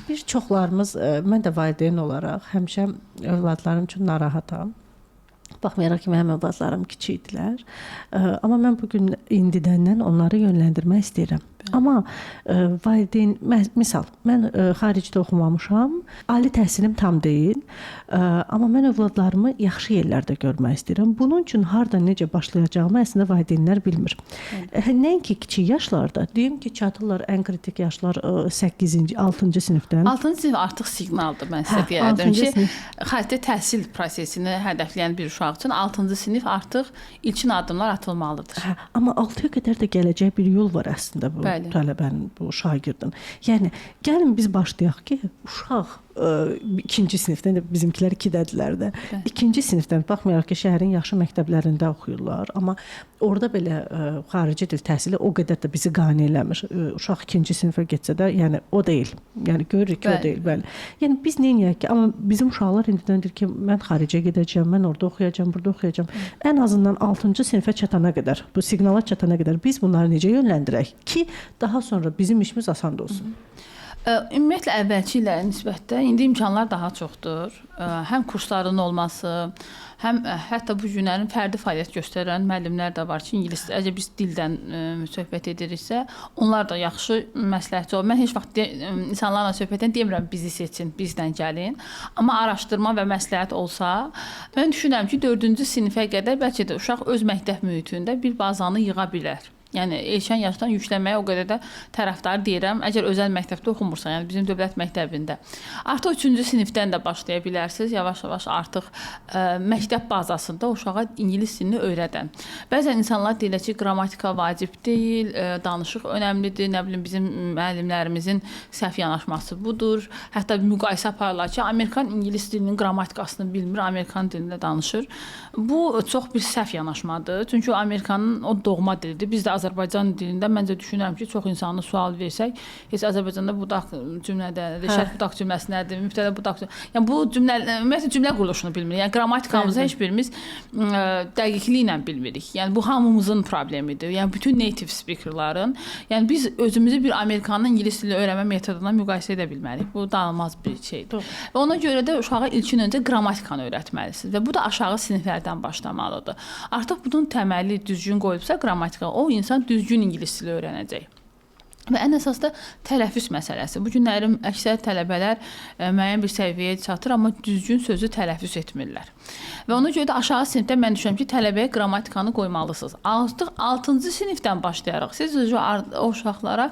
Bir çoxlarımız, mən də valideyn olaraq həmişə övladlarım üçün narahatam. Baxmayaraq ki, mənim övladlarım kiçik idilər. Amma mən bugün indidəndən onları yönləndirmək istəyirəm. Amma valideyn, misal, mən xaricdə oxumamışam, ali təhsilim tam deyil, amma mən övladlarımı yaxşı yerlərdə görmək istəyirəm. Bunun üçün harda necə başlayacağımı əslində valideynlər bilmir. Nəinki kiçik yaşlarda, deyim ki, çatırlar ən kritik yaşlar 8-ci, 6-cı sinifdən. 6-cı sinif artıq siqnaldır, mən sizə deyərdim ki, xarici təhsil prosesini hədəfləyən bir uşaq üçün 6-cı sinif artıq ilkin addımlar atılmalıdır. Amma 6-ya qədər də gələcək bir yol var əslində bu tələbənin, bu şagirdin. Yəni, gəlin biz başlayaq ki, uşaq 2-ci sinifdən, bizimkilər 2-dədilər də. 2-ci sinifdən, baxmayaraq ki, şəhərin yaxşı məktəblərində oxuyurlar, amma orada belə xarici dil təhsili o qədər də bizi qane eləmir. Uşaq 2-ci sinifə getsə də, yəni o deyil. Yəni görürük ki, o deyil, bəli. Yəni biz neyiniyək ki, amma bizim uşaqlar indidən deyir ki, mən xaricə gedəcəm, mən orada oxuyacam, burada oxuyacam. Ən azından 6-cı sinifə çatana qədər, bu siqnala çatana qədər biz bunları necə yönləndirək ki, daha sonra bizim işimiz asan olsun. Ümumiyyətlə əvvəlki illərə nisbətdə indi imkanlar daha çoxdur. Həm kursların olması, həm hətta bu günlərin fərdi fəaliyyət göstərən müəllimlər də var ki, ingilis, əgər biz dildən söhbət ediriksə, onlar da yaxşı məsləhətçi olur. Mən heç vaxt insanlarla söhbətdən demirəm bizi seçin, bizdən gəlin. Amma araşdırma və məsləhət olsa, mən düşünürəm ki, 4-cü sinifə qədər bəlkə də uşaq öz məktəb mühitində bir bazanı yığa bilər. Yəni erkən yaşdan yüklənməyə o qədər də tərəfdar deyirəm. Əgər özəl məktəbdə oxumursan, yəni bizim dövlət məktəbində, artıq 3-cü sinifdən də başlaya bilərsiniz. Yavaş-yavaş artıq məktəb bazasında uşağa ingilis dilini öyrədən. Bəzən insanlar deyirlər ki, qrammatika vacib deyil, danışıq önəmlidir. Nə bilim bizim müəllimlərimizin səhv yanaşması budur. Hətta bir müqayisə aparırlar ki, Amerikan ingilis dilinin qrammatikasını bilmir, Amerikan dilində danışır. Bu çox bir səhv yanaşmadır. Çünki Amerikanın o doğma dilidir. Biz də Azərbaycan dilində məncə düşünürəm ki, çox insanı sual versək, heç Azərbaycanda budaq cümlə nədir, şərt budaq cümləsi nədir, mübtədə budaq cümləsi. Yəni bu cümlə, ümumiyyətlə cümlə quruluşunu bilmirik. Yəni qrammatikamızı heç birimiz dəqiqliklə bilmirik. Yəni bu hamımızın problemidir. Yəni bütün native speakerların, yəni biz özümüzü bir Amerikanın ingilis dili öyrənmə metoduna müqayisə edə bilmərik. Bu danılmaz bir şeydir. Və ona görə də uşağa ilkin öncə qrammatikanı öyrətməlisiniz və bu da aşağı siniflərdən başlamalıdır. Artıq bunun təməli düzgün qoyulubsa qrammatika, o insan düzgün ingilis dili öyrənəcək. Və ən əsas da tələffüz məsələsi. Bu günlərin əksər tələbələr müəyyən bir səviyyəyə çatır, amma düzgün sözü tələffüz etmirlər. Və ona görə də aşağı sinifdə mən düşünürəm ki, tələbəyə qrammatikanı qoymalısınız. Artıq 6-cı sinifdən başlayaraq siz o uşaqlara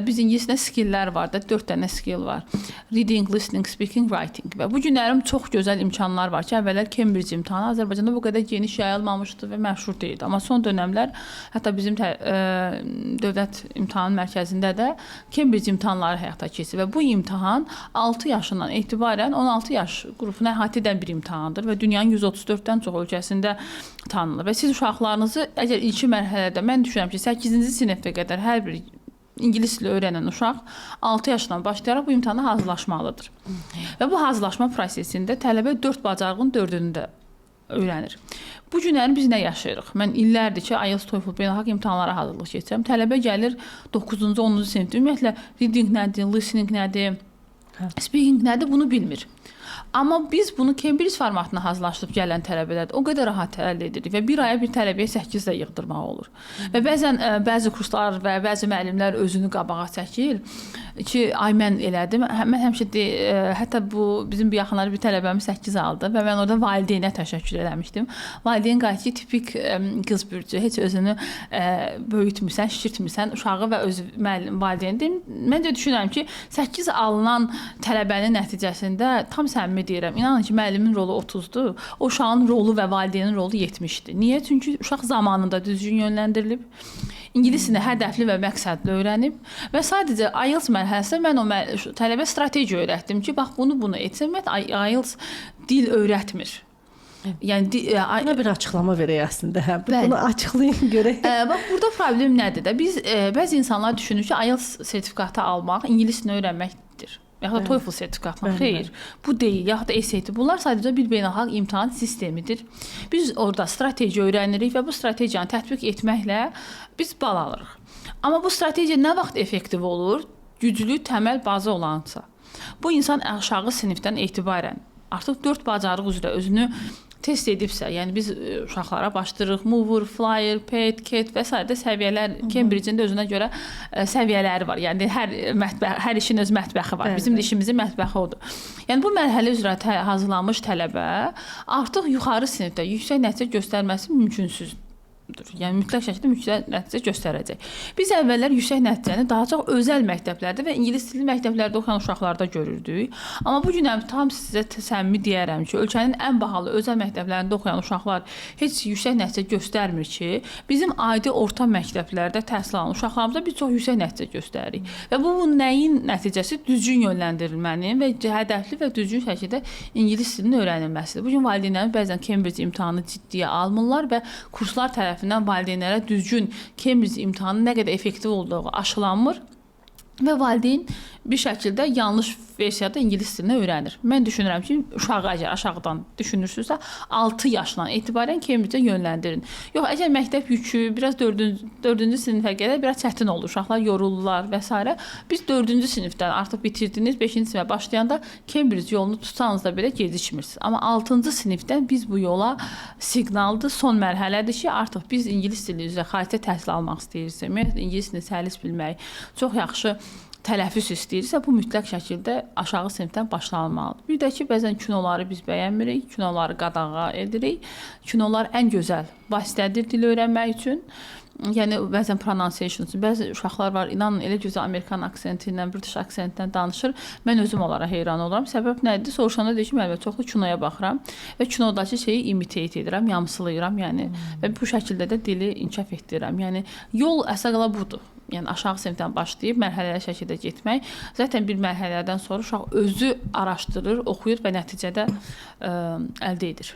biz ingiliscə skilllər var da, 4 dənə skill var. Reading, listening, speaking, writing. Və bu günlərin çox gözəl imkanlar var ki, əvvəllər Cambridge imtahanı Azərbaycanda bu qədər geniş yayılmamışdı və məşhur deyildi. Amma son dönəmlər hətta bizim dövlət imtahan mərkəzində də Cambridge imtahanları həyata keçir və bu imtahan 6 yaşından etibarən 16 yaş qrupuna əhatə edən bir imtahandır və dünyanın 134-dən çox ölkəsində tanınır. Və siz uşaqlarınızı əgər ilkin mərhələdə, mən düşünürəm ki, 8-ci sinifə qədər hər bir ingilis dili öyrənən uşaq 6 yaşdan başlayaraq bu imtahana hazırlaşmalıdır. Və bu hazırlaşma prosesində tələbə 4 bacarığın 4-ünü də öyrənir. Bu günləri biz nə yaşayırıq? Mən illərdir ki, IELTS, TOEFL, beynəlxalq imtahanlara hazırlıq keçirəm. Tələbə gəlir 9-cu, 10-cu sinifdə. Ümumiyyətlə, reading nədir, listening nədir, speaking nədir, bunu bilmir. Amma biz bunu Cambridge formatına hazırlaşdırıb gələn tələbələrdə o qədər rahat əldə edirik və bir aya bir tələbəyə 8 də yığdırmaq olur. Və bəzən bəzi kurslar və bəzi müəllimlər özünü qabağa çəkir ki, ay mən elədim. Mən həmişə hətta bu bizim bir yaxınları bir tələbəmi 8 aldı və mən orada valideynə təşəkkür eləmişdim. Valideyn qayıtdı ki, tipik qız bürcü, heç özünü böyütmürsən, şişirtmirsən uşağı və öz valideyni. Mən də düşünürəm ki, 8 alınan tələbənin nəticəsində tam səmimi deyirəm. İnanın ki, müəllimin rolu 30-dur. O uşağın rolu və valideynin rolu 70-dir. Niyə? Çünki uşaq zamanında düzgün yönləndirilib, ingilis dilini hədəfli və məqsədli öyrənib və sadəcə IELTS mərhələsində mən o tələbə strateji öyrətdim ki, bax bunu etsin. IELTS dil öyrətmir. Yəni buna bir açıqlama verək əslində. Bunu açıqlayın görək. Bax burada problem nədir də? Biz bəzi insanlar düşünür ki, IELTS sertifikatı almaq ingilis dilini öyrənməkdir. Yaxud da TOEFL sertifikatına. Xeyr, bu deyil. Yaxud da SAT. Bunlar sadəcə bir beynəlxalq imtahan sistemidir. Biz orada strateji öyrənirik və bu strategiyanı tətbiq etməklə biz bal alırıq. Amma bu strategiya nə vaxt effektiv olur? güclü təməl bazı olansa, bu insan aşağı sinifdən etibarən artıq 4 bacarıq üzrə özünü test edibsə, yəni biz uşaqlara başlayırıq, mover, flyer, pet, cat və s. səviyyələr, Cambridge-in də özünə görə səviyyələri var. Yəni hər işin öz mətbəxi var. Bizim də işimizin mətbəxi odur. Yəni bu mərhələ üzrə hazırlanmış tələbə artıq yuxarı sinifdə yüksək nəticə göstərməsi mümkünsüzdür. Yəni mütləq şəkildə yüksək nəticə göstərəcək. Biz əvvəllər yüksək nəticəni daha çox özəl məktəblərdə və ingilis dilli məktəblərdə oxuyan uşaqlarda görürdük. Amma bu gün tam sizə səmimi deyərəm ki, ölkənin ən bahalı özəl məktəblərində oxuyan uşaqlar heç yüksək nəticə göstərmir ki, bizim adi orta məktəblərdə təhsil alan uşaqlarımızda biz çox yüksək nəticə göstəririk. Və bu nəyin nəticəsi? Düzgün yönləndirilmənin və hədəfli və düzgün şəkildə ingilis dilinin öyrənilməsidir. Bu gün valideynlərin bəzən Cambridge imtahanı ciddiyə almırlar və kurslar tərəfindən valideynlərə düzgün Cambridge imtahanının nə qədər effektiv olduğu aşılanmır və valideyn bir şəkildə yanlış versiyada ingilis dilini öyrənir. Mən düşünürəm ki, uşağı əgər aşağıdan düşünürsünüzsə, 6 yaşdan etibarən Cambridge-ə yönləndirin. Yox, əgər məktəb yükü biraz 4-cü sinifə qədər biraz çətin olur, uşaqlar yorulurlar və s. Biz 4-cü sinifdən artıq bitirdiniz, 5-ci sinifə başlayanda Cambridge yolunu tutsanız da belə gecikmirsiniz. Amma 6-cı sinifdən biz bu yola siqnaldır, son mərhələdir ki, artıq biz ingilis dili üzrə xarici təhsil almaq istəyirsə, ingilis dilini səlis bilmək, çox yaxşı tələffüz istəyirsə, bu mütləq şəkildə aşağı sinifdən başlanmalıdır. Bir də ki, bəzən kinoları biz bəyənmirik, kinoları qadağa edirik. Kinolar ən gözəl vasitədir dil öyrənmək üçün. Yəni, bəzən pronunciation üçün. Bəzi uşaqlar var, inanın, elə gözəl Amerikan aksenti ilə, British aksenti ilə danışır. Mən özüm onlara heyran oluram. Səbəb nədir? Soruşanda deyir ki, mən çoxlu kinoya baxıram və kinodakı şeyi imitate edirəm, yamsılayıram. Yəni, və bu şəkildə də dili inkişaf etdirirəm. Yəni, yol əsasla budur. Yəni aşağı sinifdən başlayıb mərhələli şəkildə getmək. Zaten bir mərhələdən sonra uşaq özü araşdırır, oxuyur və nəticədə əldə edir.